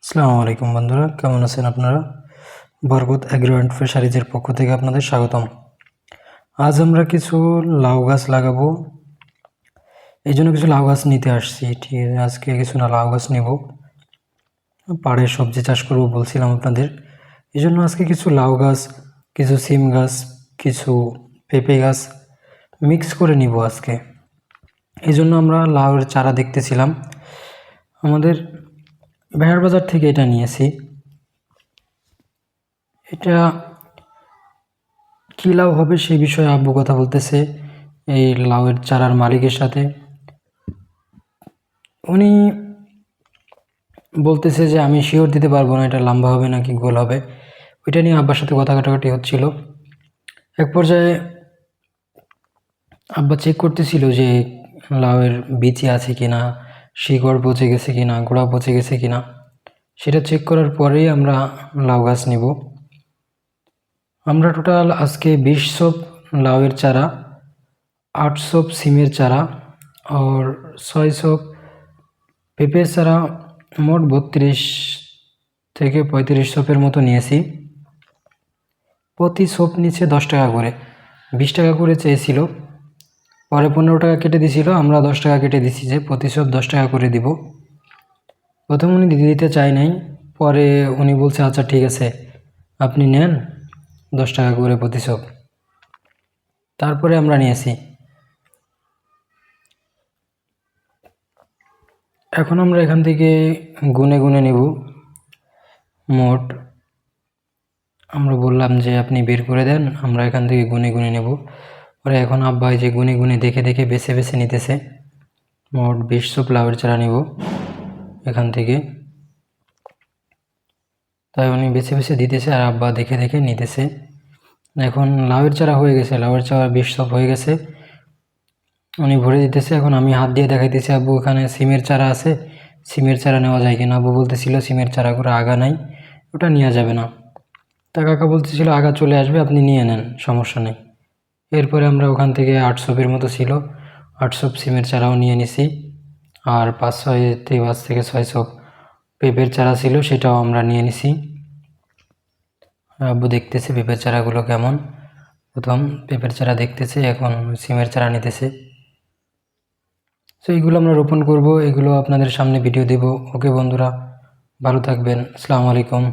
আসসালামু আলাইকুম বন্ধুরা, কেমন আছেন আপনারা? বরকত অ্যাগ্রো অ্যান্ড ফিশারিজের পক্ষ থেকে আপনাদের স্বাগতম। আজ আমরা কিছু লাউ গাছ লাগাবো, এই জন্য কিছু লাউ গাছ নিতে আসছি। ঠিক আছে, আজকে কিছু লাউ গাছ নেব, পাড়ে সবজি চাষ করব বলছিলাম আপনাদের। এই জন্য আজকে কিছু লাউ গাছ, কিছু সিম গাছ, কিছু পেঁপে গাছ মিক্স করে নিব আজকে। এই জন্য আমরা লাউয়ের চারা দেখতেছিলাম, আমাদের বেহার বাজার থেকে এটা নিয়েছি। এটা কী লাউ হবে সেই বিষয়ে আব্বু কথা বলতেছে এই লাউয়ের চারার মালিকের সাথে। উনি বলতেছে যে আমি শিওর দিতে পারবো না এটা লম্বা হবে নাকি গোল হবে, ওইটা নিয়ে আব্বার সাথে কথা কাটাকাটি হচ্ছিল। এক পর্যায়ে আব্বা চেক করতেছিল যে লাউয়ের বিচি আছে কিনা, শিকড় পচে গেছে কিনা, গোড়া পচে গেছে কিনা। সেটা চেক করার পরেই আমরা লাউ গাছ নিব। আমরা টোটাল আজকে 20 শপ লাউয়ের চারা, 8 শপ সিমের চারা और 6 শপ পেঁপের চারা, মোট 32 থেকে 35 শপের মতো নিয়েছি। প্রতি শপ নিচে 10 টাকা করে, 20 টাকা করে চেয়েছিল, পরে 15 টাকা কেটে দিয়েছিল, আমরা 10 টাকা কেটে দিছি যে প্রতি শপ 10 টাকা করে দিব। প্রথম উনি দিতে চাই নাই, পরে উনি বলছে আচ্ছা ঠিক আছে আপনি নেন 10 টাকা করে প্রতি শপ। তারপরে আমরা নিয়েছি। এখন আমরা এখান থেকে গুনে গুনে নেব। মোট আমরা বললাম যে আপনি বের করে দেন, আমরা এখান থেকে গুনে গুনে নেব। পরে এখন আব্বা যে গুনে গুনে দেখে দেখে বেছে বেছে নিতেছে। মোট 20 শপ লাউয়ের চারা নেব এখান থেকে, তাই উনি বেছে বেছে দিতেছে আর আব্বা দেখে দেখে নিতেছে। এখন লাউয়ের চারা হয়ে গেছে, লাউয়ের চারা 20 শপ হয়ে গেছে, উনি ভরে দিতেছে। এখন আমি হাত দিয়ে দেখাইতেছি আব্বু এখানে সিমের চারা আছে, সিমের চারা নেওয়া যায় কিনা। আব্বু বলতেছিল সিমের চারা করে আগা নাই, ওটা নেওয়া যাবে না। তা কাকা বলতেছিল আগা চলে আসবে, আপনি নিয়ে নেন, সমস্যা নেই। এরপরে আমরা ওখান থেকে 8 শপের মতো ছিল, 8 শপ সিমের চারাও নিয়ে নিছি, আর 5 থেকে 6 শপ পেঁপের চারা ছিল, সেটাও আমরা নিয়ে নিছি। আব্বু দেখতেছে পেঁপের চারাগুলো কেমন, প্রথম পেঁপের চারা দেখতেছে, এখন সিমের চারা নিতেছে। তো এইগুলো আমরা রোপণ করব, এগুলো আপনাদের সামনে ভিডিও দেব। ওকে বন্ধুরা, ভালো থাকবেন, আসসালামু আলাইকুম।